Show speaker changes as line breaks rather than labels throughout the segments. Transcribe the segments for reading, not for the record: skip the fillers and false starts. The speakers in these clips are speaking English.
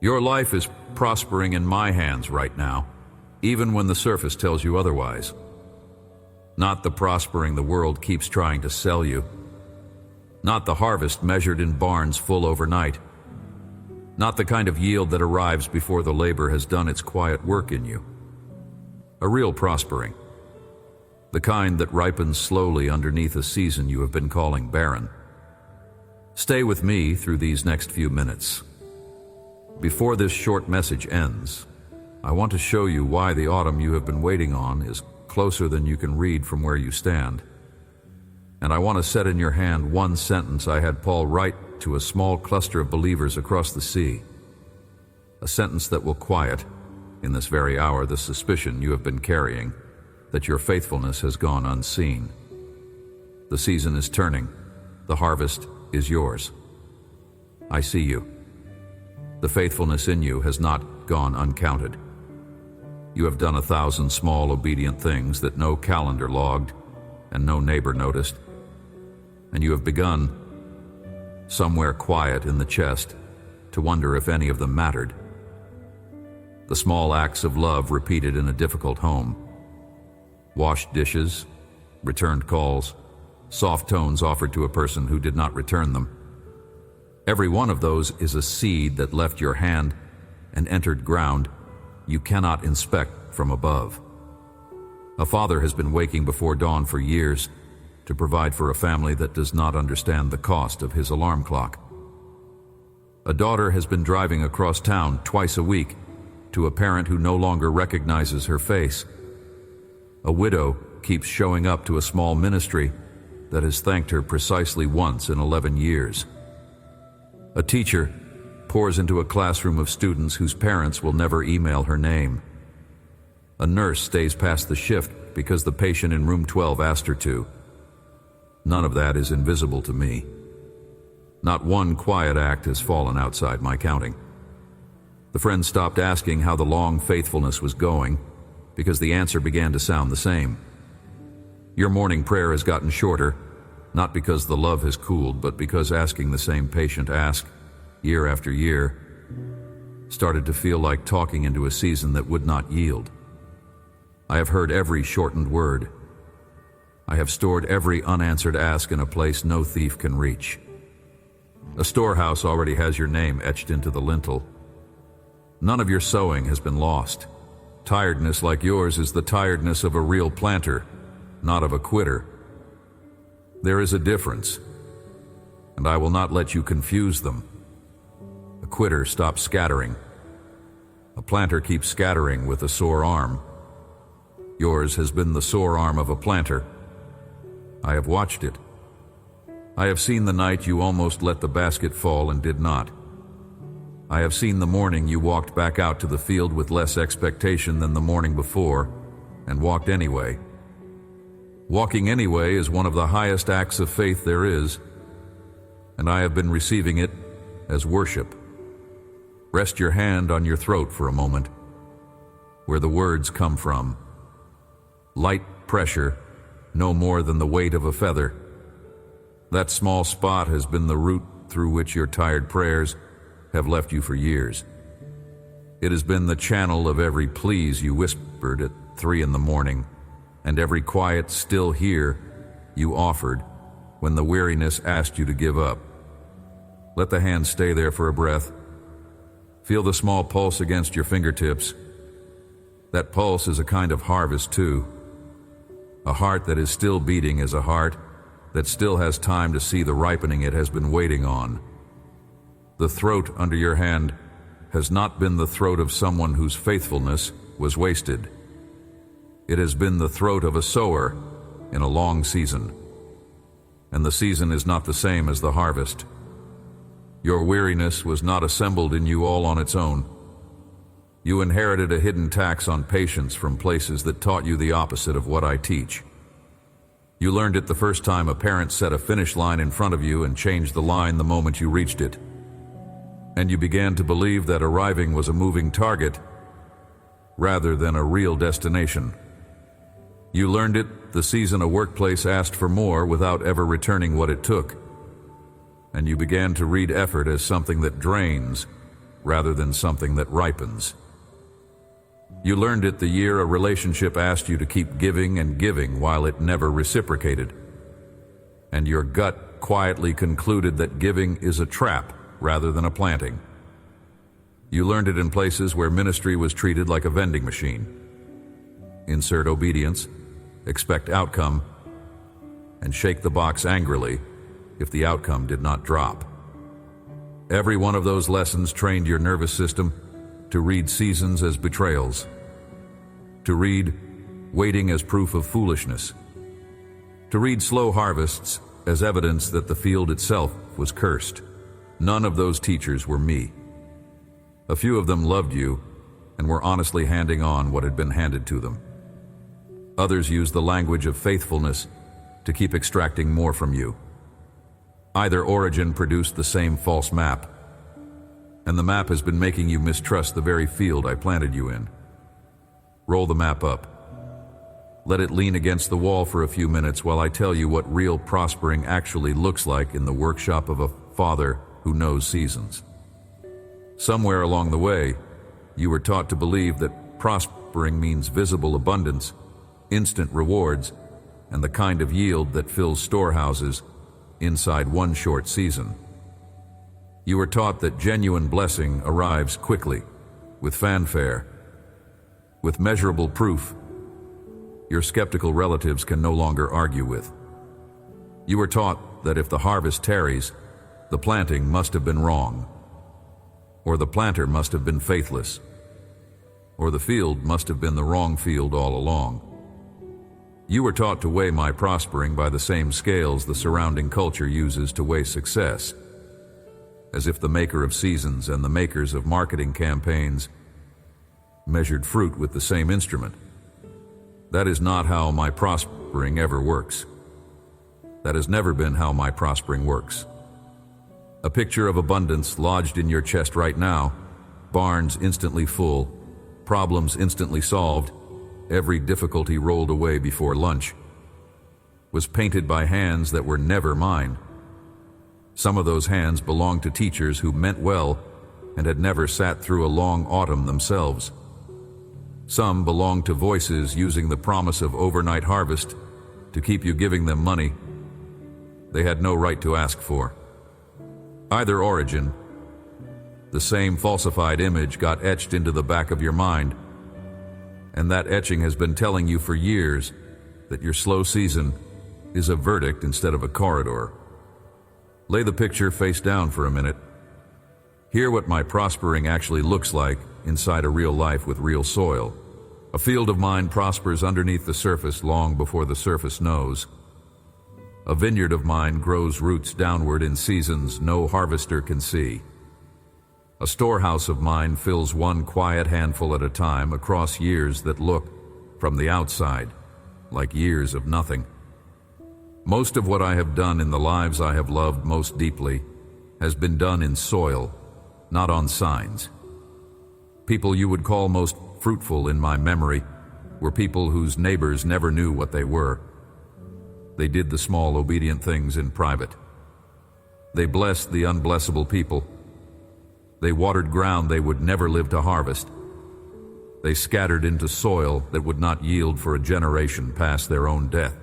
Your life is prospering in my hands right now, even when the surface tells you otherwise. Not the prospering the world keeps trying to sell you. Not the harvest measured in barns full overnight. Not the kind of yield that arrives before the labor has done its quiet work in you. A real prospering. The kind that ripens slowly underneath a season you have been calling barren. Stay with me through these next few minutes. Before this short message ends, I want to show you why the autumn you have been waiting on is closer than you can read from where you stand. And I want to set in your hand one sentence I had Paul write to a small cluster of believers across the sea. A sentence that will quiet, in this very hour, the suspicion you have been carrying that your faithfulness has gone unseen. The season is turning. The harvest is yours. I see you. The faithfulness in you has not gone uncounted. You have done 1,000 small obedient things that no calendar logged and no neighbor noticed. And you have begun, somewhere quiet in the chest, to wonder if any of them mattered. The small acts of love repeated in a difficult home. Washed dishes, returned calls, soft tones offered to a person who did not return them. Every one of those is a seed that left your hand and entered ground you cannot inspect from above. A father has been waking before dawn for years to provide for a family that does not understand the cost of his alarm clock. A daughter has been driving across town twice a week to a parent who no longer recognizes her face. A widow keeps showing up to a small ministry that has thanked her precisely once in 11 years. A teacher pours into a classroom of students whose parents will never email her name. A nurse stays past the shift because the patient in room 12 asked her to. None of that is invisible to me. Not one quiet act has fallen outside my counting. The friend stopped asking how the long faithfulness was going because the answer began to sound the same. Your morning prayer has gotten shorter, not because the love has cooled, but because asking the same patient ask, year after year, started to feel like talking into a season that would not yield. I have heard every shortened word. I have stored every unanswered ask in a place no thief can reach. A storehouse already has your name etched into the lintel. None of your sowing has been lost. Tiredness like yours is the tiredness of a real planter, not of a quitter. There is a difference, and I will not let you confuse them. A quitter stops scattering. A planter keeps scattering with a sore arm. Yours has been the sore arm of a planter. I have watched it. I have seen the night you almost let the basket fall and did not. I have seen the morning you walked back out to the field with less expectation than the morning before and walked anyway. Walking anyway is one of the highest acts of faith there is, and I have been receiving it as worship. Rest your hand on your throat for a moment, where the words come from. Light pressure, no more than the weight of a feather. That small spot has been the route through which your tired prayers have left you for years. It has been the channel of every please you whispered at 3 a.m, and every quiet still here you offered when the weariness asked you to give up. Let the hand stay there for a breath. Feel the small pulse against your fingertips. That pulse is a kind of harvest too. A heart that is still beating is a heart that still has time to see the ripening it has been waiting on. The throat under your hand has not been the throat of someone whose faithfulness was wasted. It has been the throat of a sower in a long season. And the season is not the same as the harvest. Your weariness was not assembled in you all on its own. You inherited a hidden tax on patience from places that taught you the opposite of what I teach. You learned it the first time a parent set a finish line in front of you and changed the line the moment you reached it. And you began to believe that arriving was a moving target rather than a real destination. You learned it the season a workplace asked for more without ever returning what it took. And you began to read effort as something that drains rather than something that ripens. You learned it the year a relationship asked you to keep giving and giving while it never reciprocated. And your gut quietly concluded that giving is a trap rather than a planting. You learned it in places where ministry was treated like a vending machine. Insert obedience, expect outcome, and shake the box angrily if the outcome did not drop. Every one of those lessons trained your nervous system to read seasons as betrayals, to read waiting as proof of foolishness, to read slow harvests as evidence that the field itself was cursed. None of those teachers were me. A few of them loved you and were honestly handing on what had been handed to them. Others used the language of faithfulness to keep extracting more from you. Either origin produced the same false map, and the map has been making you mistrust the very field I planted you in. Roll the map up. Let it lean against the wall for a few minutes while I tell you what real prospering actually looks like in the workshop of a father who knows seasons. Somewhere along the way, you were taught to believe that prospering means visible abundance, instant rewards, and the kind of yield that fills storehouses inside one short season. You were taught that genuine blessing arrives quickly, with fanfare, with measurable proof your skeptical relatives can no longer argue with. You were taught that if the harvest tarries, the planting must have been wrong, or the planter must have been faithless, or the field must have been the wrong field all along. You were taught to weigh my prospering by the same scales the surrounding culture uses to weigh success, as if the maker of seasons and the makers of marketing campaigns measured fruit with the same instrument. That is not how my prospering ever works. That has never been how my prospering works. A picture of abundance lodged in your chest right now, barns instantly full, problems instantly solved, every difficulty rolled away before lunch, was painted by hands that were never mine. Some of those hands belonged to teachers who meant well and had never sat through a long autumn themselves. Some belonged to voices using the promise of overnight harvest to keep you giving them money they had no right to ask for. Either origin, the same falsified image got etched into the back of your mind, and that etching has been telling you for years that your slow season is a verdict instead of a corridor. Lay the picture face down for a minute. Hear what my prospering actually looks like inside a real life with real soil. A field of mine prospers underneath the surface long before the surface knows. A vineyard of mine grows roots downward in seasons no harvester can see. A storehouse of mine fills one quiet handful at a time across years that look, from the outside, like years of nothing. Most of what I have done in the lives I have loved most deeply has been done in soil, not on signs. People you would call most fruitful in my memory were people whose neighbors never knew what they were. They did the small obedient things in private. They blessed the unblessable people. They watered ground they would never live to harvest. They scattered into soil that would not yield for a generation past their own death.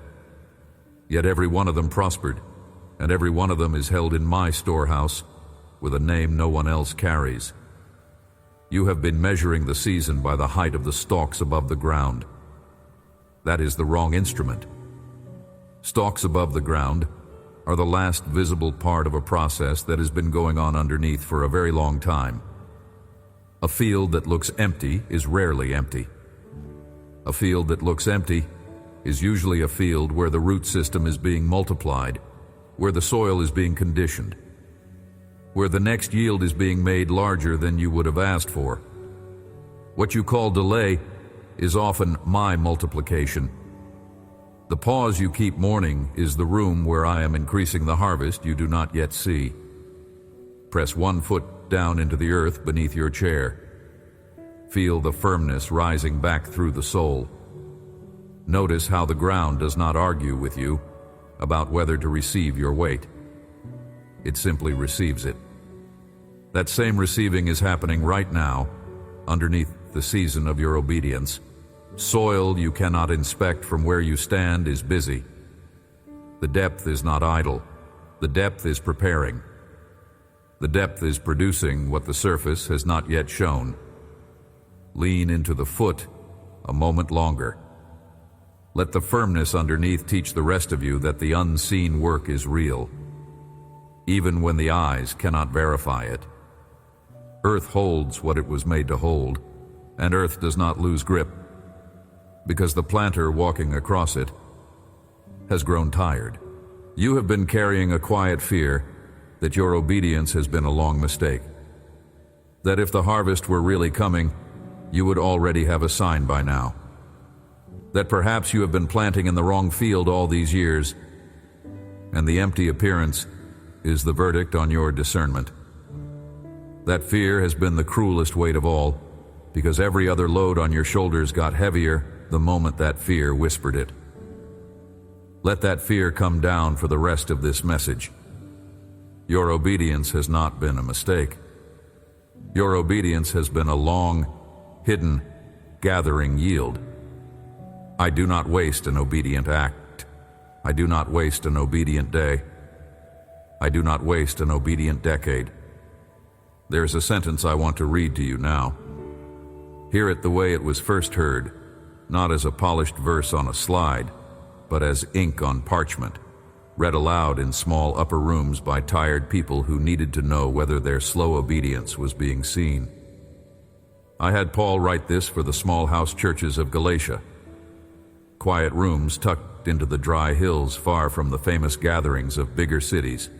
Yet every one of them prospered, and every one of them is held in my storehouse with a name no one else carries. You have been measuring the season by the height of the stalks above the ground. That is the wrong instrument. Stalks above the ground are the last visible part of a process that has been going on underneath for a very long time. A field that looks empty is rarely empty. A field that looks empty is usually a field where the root system is being multiplied, where the soil is being conditioned, where the next yield is being made larger than you would have asked for. What you call delay is often my multiplication. The pause you keep mourning is the room where I am increasing the harvest you do not yet see. Press one foot down into the earth beneath your chair. Feel the firmness rising back through the soul. Notice how the ground does not argue with you about whether to receive your weight. It simply receives it. That same receiving is happening right now, underneath the season of your obedience. Soil you cannot inspect from where you stand is busy. The depth is not idle. The depth is preparing. The depth is producing what the surface has not yet shown. Lean into the foot a moment longer. Let the firmness underneath teach the rest of you that the unseen work is real, even when the eyes cannot verify it. Earth holds what it was made to hold, and earth does not lose grip, because the planter walking across it has grown tired. You have been carrying a quiet fear that your obedience has been a long mistake, that if the harvest were really coming, you would already have a sign by now, that perhaps you have been planting in the wrong field all these years, and the empty appearance is the verdict on your discernment. That fear has been the cruelest weight of all, because every other load on your shoulders got heavier the moment that fear whispered it. Let that fear come down for the rest of this message. Your obedience has not been a mistake. Your obedience has been a long, hidden, gathering yield. I do not waste an obedient act. I do not waste an obedient day. I do not waste an obedient decade. There's a sentence I want to read to you now. Hear it the way it was first heard, not as a polished verse on a slide, but as ink on parchment, read aloud in small upper rooms by tired people who needed to know whether their slow obedience was being seen. I had Paul write this for the small house churches of Galatia, quiet rooms tucked into the dry hills far from the famous gatherings of bigger cities.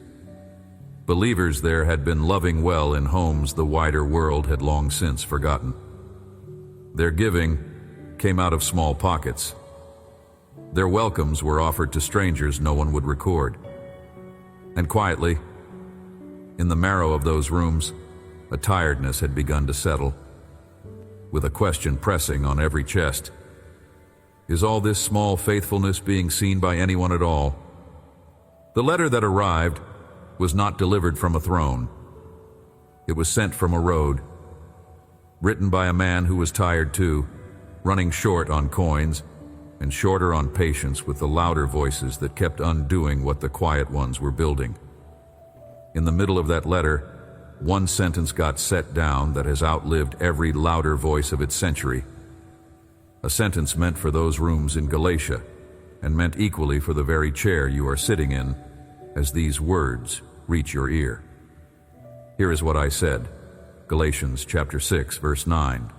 Believers there had been loving well in homes the wider world had long since forgotten. Their giving came out of small pockets. Their welcomes were offered to strangers no one would record. And quietly, in the marrow of those rooms, a tiredness had begun to settle, with a question pressing on every chest. Is all this small faithfulness being seen by anyone at all? The letter that arrived was not delivered from a throne. It was sent from a road, written by a man who was tired too, running short on coins and shorter on patience with the louder voices that kept undoing what the quiet ones were building. In the middle of that letter, one sentence got set down that has outlived every louder voice of its century. A sentence meant for those rooms in Galatia, and meant equally for the very chair you are sitting in, as these words reach your ear. Here is what I said, Galatians chapter 6, verse 9.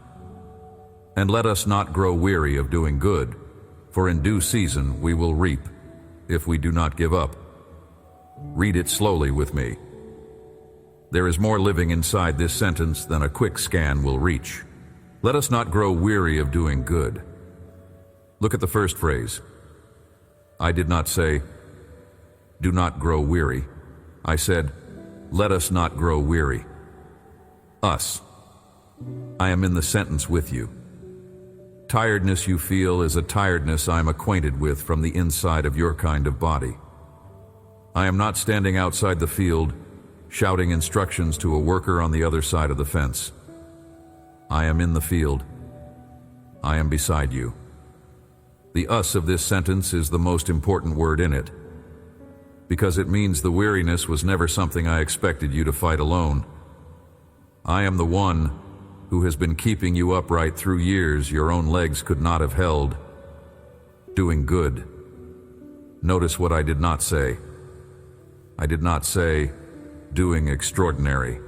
And let us not grow weary of doing good, for in due season we will reap, if we do not give up. Read it slowly with me. There is more living inside this sentence than a quick scan will reach. Let us not grow weary of doing good. Look at the first phrase. I did not say, do not grow weary. I said, let us not grow weary. Us. I am in the sentence with you. Tiredness you feel is a tiredness I am acquainted with from the inside of your kind of body. I am not standing outside the field, shouting instructions to a worker on the other side of the fence. I am in the field. I am beside you. The us of this sentence is the most important word in it, because it means the weariness was never something I expected you to fight alone. I am the one who has been keeping you upright through years your own legs could not have held, doing good. Notice what I did not say. I did not say, doing extraordinary.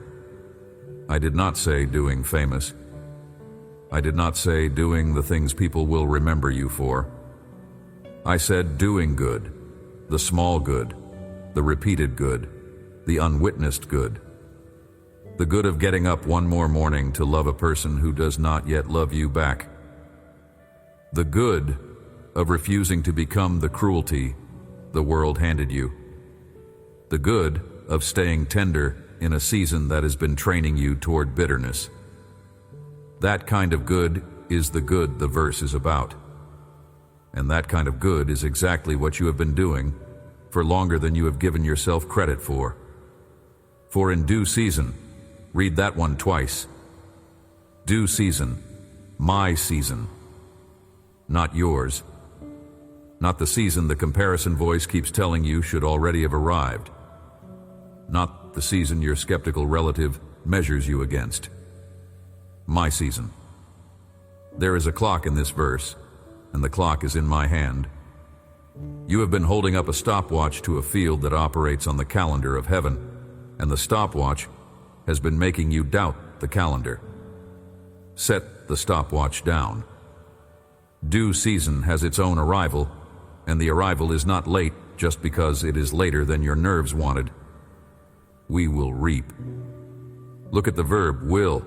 I did not say, doing famous. I did not say, doing the things people will remember you for. I said, doing good, the small good, the repeated good, the unwitnessed good. The good of getting up one more morning to love a person who does not yet love you back. The good of refusing to become the cruelty the world handed you. The good of staying tender in a season that has been training you toward bitterness. That kind of good is the good the verse is about. And that kind of good is exactly what you have been doing for longer than you have given yourself credit for. For in due season, Read that one twice. Due season, my season, not yours. Not the season the comparison voice keeps telling you should already have arrived. Not the season your skeptical relative measures you against. My season. There is a clock in this verse, and the clock is in my hand. You have been holding up a stopwatch to a field that operates on the calendar of heaven, and the stopwatch has been making you doubt the calendar. Set the stopwatch down. Due season has its own arrival, and the arrival is not late just because it is later than your nerves wanted. We will reap. Look at the verb will.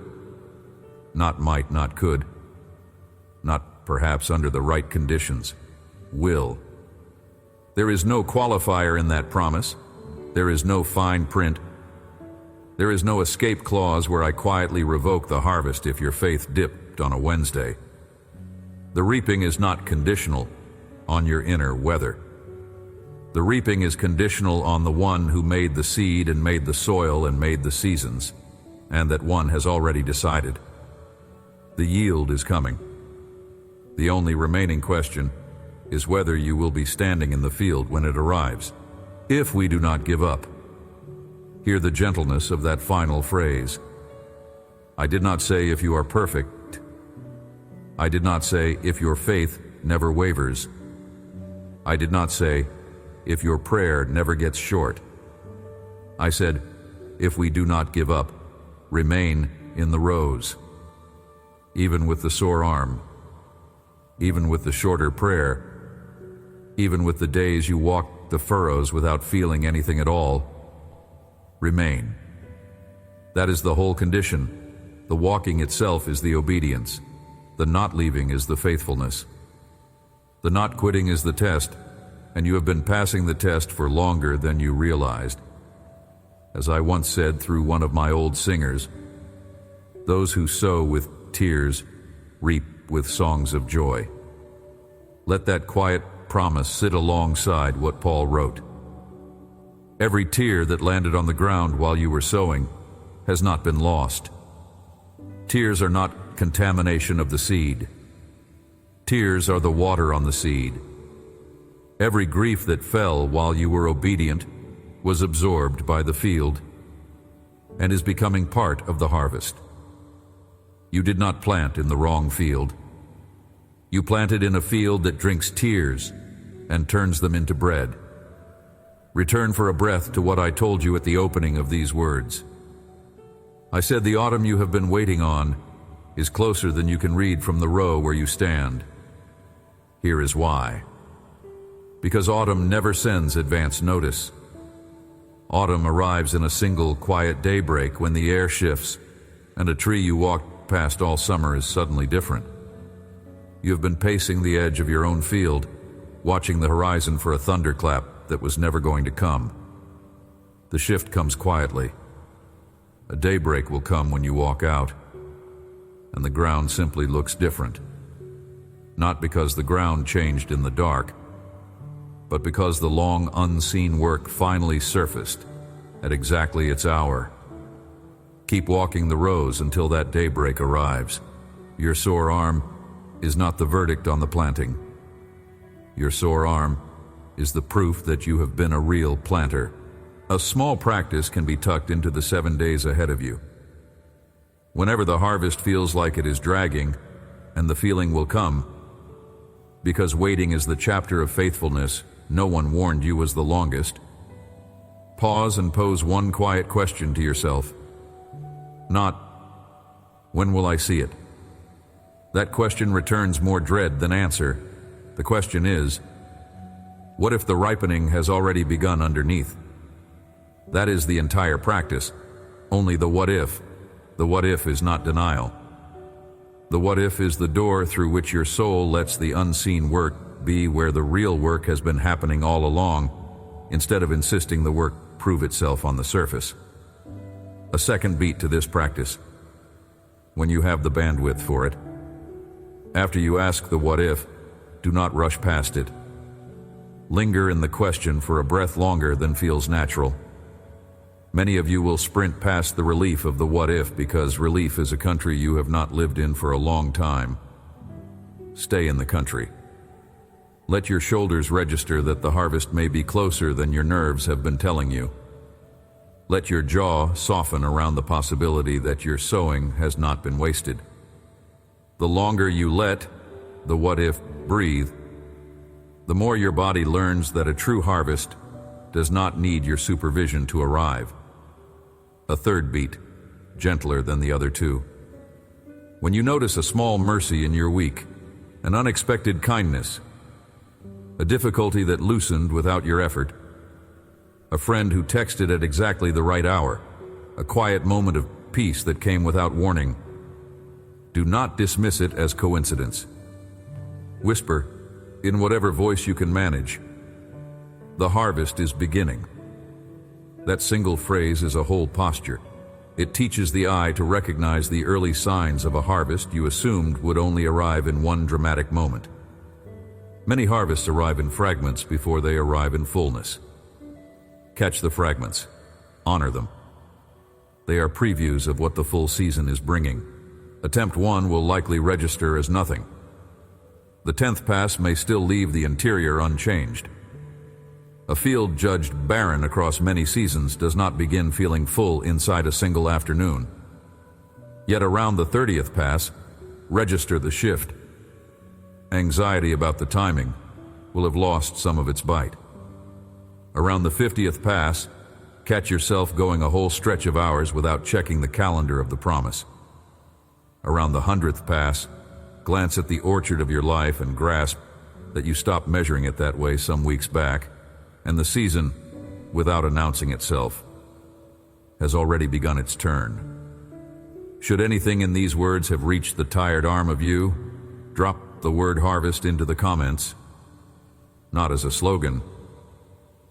Not might, not could. Not perhaps under the right conditions. Will. There is no qualifier in that promise. There is no fine print. There is no escape clause where I quietly revoke the harvest if your faith dipped on a Wednesday. The reaping is not conditional on your inner weather. The reaping is conditional on the one who made the seed and made the soil and made the seasons, and that one has already decided. The yield is coming. The only remaining question is whether you will be standing in the field when it arrives. If we do not give up, hear the gentleness of that final phrase. I did not say if you are perfect. I did not say if your faith never wavers. I did not say if your prayer never gets short. I said, if we do not give up, remain in the rows. Even with the sore arm, even with the shorter prayer, even with the days you walked the furrows without feeling anything at all, remain. That is the whole condition. The walking itself is the obedience. The not leaving is the faithfulness. The not quitting is the test, and you have been passing the test for longer than you realized. As I once said through one of my old singers, those who sow with tears reap with songs of joy. Let that quiet promise sit alongside what Paul wrote. Every tear that landed on the ground while you were sowing has not been lost. Tears are not contamination of the seed. Tears are the water on the seed. Every grief that fell while you were obedient was absorbed by the field and is becoming part of the harvest. You did not plant in the wrong field. You planted in a field that drinks tears and turns them into bread. Return for a breath to what I told you at the opening of these words. I said the autumn you have been waiting on is closer than you can read from the row where you stand. Here is why. Because autumn never sends advance notice. Autumn arrives in a single quiet daybreak when the air shifts and a tree you walked past all summer is suddenly different. You have been pacing the edge of your own field, watching the horizon for a thunderclap that was never going to come. The shift comes quietly. A daybreak will come when you walk out, and the ground simply looks different. Not because the ground changed in the dark, but because the long unseen work finally surfaced at exactly its hour. Keep walking the rows until that daybreak arrives. Your sore arm is not the verdict on the planting. Your sore arm is the proof that you have been a real planter. A small practice can be tucked into the 7 days ahead of you. Whenever the harvest feels like it is dragging, and the feeling will come, because waiting is the chapter of faithfulness no one warned you was the longest, pause and pose one quiet question to yourself. Not, when will I see it? That question returns more dread than answer. The question is, what if the ripening has already begun underneath? That is the entire practice, only the what if. The what if is not denial. The what if is the door through which your soul lets the unseen work be where the real work has been happening all along, instead of insisting the work prove itself on the surface. A second beat to this practice, when you have the bandwidth for it. After you ask the what if, do not rush past it. Linger in the question for a breath longer than feels natural. Many of you will sprint past the relief of the what if because relief is a country you have not lived in for a long time. Stay in the country. Let your shoulders register that the harvest may be closer than your nerves have been telling you. Let your jaw soften around the possibility that your sowing has not been wasted. The longer you let the what if breathe, the more your body learns that a true harvest does not need your supervision to arrive. A third beat, gentler than the other two. When you notice a small mercy in your week, an unexpected kindness, a difficulty that loosened without your effort, a friend who texted at exactly the right hour, a quiet moment of peace that came without warning, do not dismiss it as coincidence. Whisper, in whatever voice you can manage, the harvest is beginning. That single phrase is a whole posture. It teaches the eye to recognize the early signs of a harvest you assumed would only arrive in one dramatic moment. Many harvests arrive in fragments before they arrive in fullness. Catch the fragments. Honor them. They are previews of what the full season is bringing. Attempt 1 will likely register as nothing. The 10th pass may still leave the interior unchanged. A field judged barren across many seasons does not begin feeling full inside a single afternoon. Yet around the 30th pass, register the shift. Anxiety about the timing will have lost some of its bite. Around the 50th pass, catch yourself going a whole stretch of hours without checking the calendar of the promise. Around the 100th pass, glance at the orchard of your life and grasp that you stopped measuring it that way some weeks back, and the season, without announcing itself, has already begun its turn. Should anything in these words have reached the tired arm of you, drop the word harvest into the comments, not as a slogan,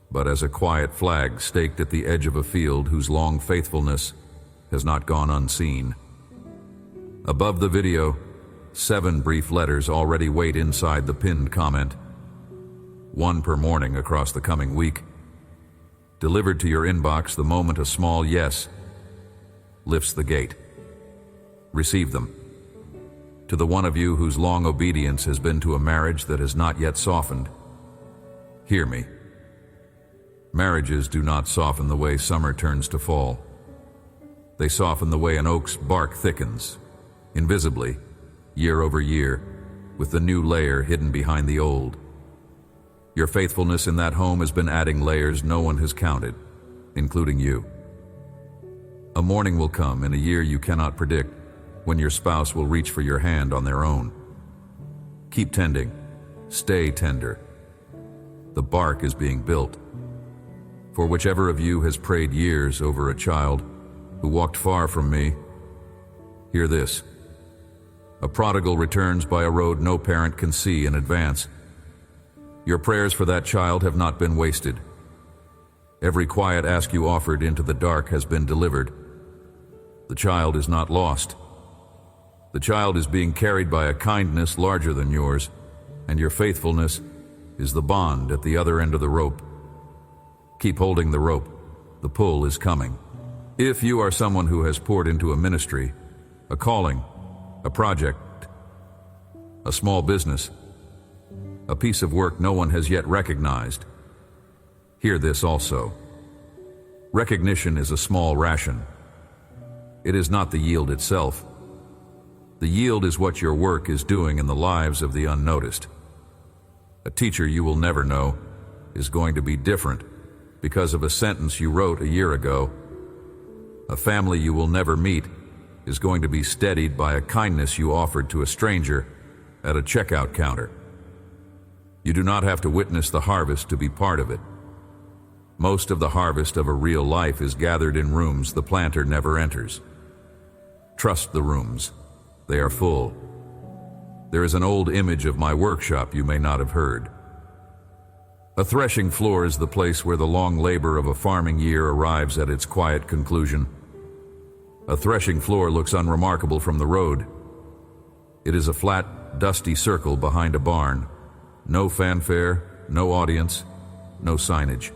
but as a quiet flag staked at the edge of a field whose long faithfulness has not gone unseen. Above the video, 7 brief letters already wait inside the pinned comment. 1 per morning across the coming week. Delivered to your inbox the moment a small yes lifts the gate. Receive them. To the one of you whose long obedience has been to a marriage that has not yet softened, hear me. Marriages do not soften the way summer turns to fall. They soften the way an oak's bark thickens, invisibly, year over year, with the new layer hidden behind the old. Your faithfulness in that home has been adding layers no one has counted, including you. A morning will come in a year you cannot predict when your spouse will reach for your hand on their own. Keep tending. Stay tender. The bark is being built. For whichever of you has prayed years over a child who walked far from me, hear this. A prodigal returns by a road no parent can see in advance. Your prayers for that child have not been wasted. Every quiet ask you offered into the dark has been delivered. The child is not lost. The child is being carried by a kindness larger than yours, and your faithfulness is the bond at the other end of the rope. Keep holding the rope. The pull is coming. If you are someone who has poured into a ministry, a calling, a project, a small business, a piece of work no one has yet recognized, hear this also. Recognition is a small ration. It is not the yield itself. The yield is what your work is doing in the lives of the unnoticed. A teacher you will never know is going to be different because of a sentence you wrote a year ago. A family you will never meet is going to be steadied by a kindness you offered to a stranger at a checkout counter. You do not have to witness the harvest to be part of it. Most of the harvest of a real life is gathered in rooms the planter never enters. Trust the rooms. They are full. There is an old image of my workshop you may not have heard. A threshing floor is the place where the long labor of a farming year arrives at its quiet conclusion. A threshing floor looks unremarkable from the road. It is a flat, dusty circle behind a barn. No fanfare, no audience, no signage.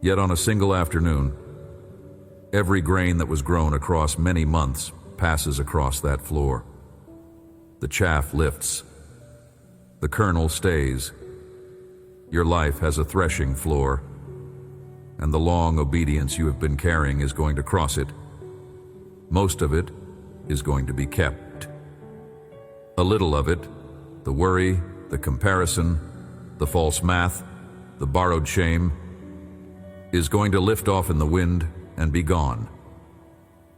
Yet on a single afternoon, Every grain that was grown across many months passes across that floor. The chaff lifts. The kernel stays. Your life has a threshing floor, and the long obedience you have been carrying is going to cross it. Most of it is going to be kept. A little of it, the worry, the comparison, the false math, the borrowed shame, is going to lift off in the wind and be gone.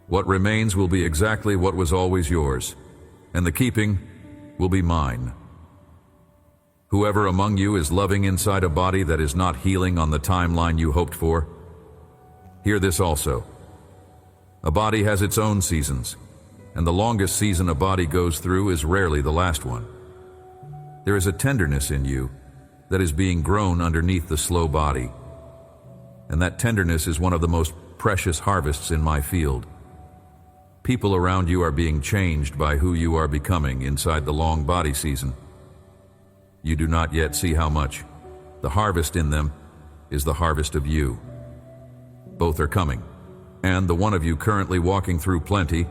What remains will be exactly what was always yours, and the keeping will be mine. Whoever among you is loving inside a body that is not healing on the timeline you hoped for, hear this also. A body has its own seasons, and the longest season a body goes through is rarely the last one. There is a tenderness in you that is being grown underneath the slow body, and that tenderness is one of the most precious harvests in my field. People around you are being changed by who you are becoming inside the long body season. You do not yet see how much. The harvest in them is the harvest of you. Both are coming, and the one of you currently walking through plenty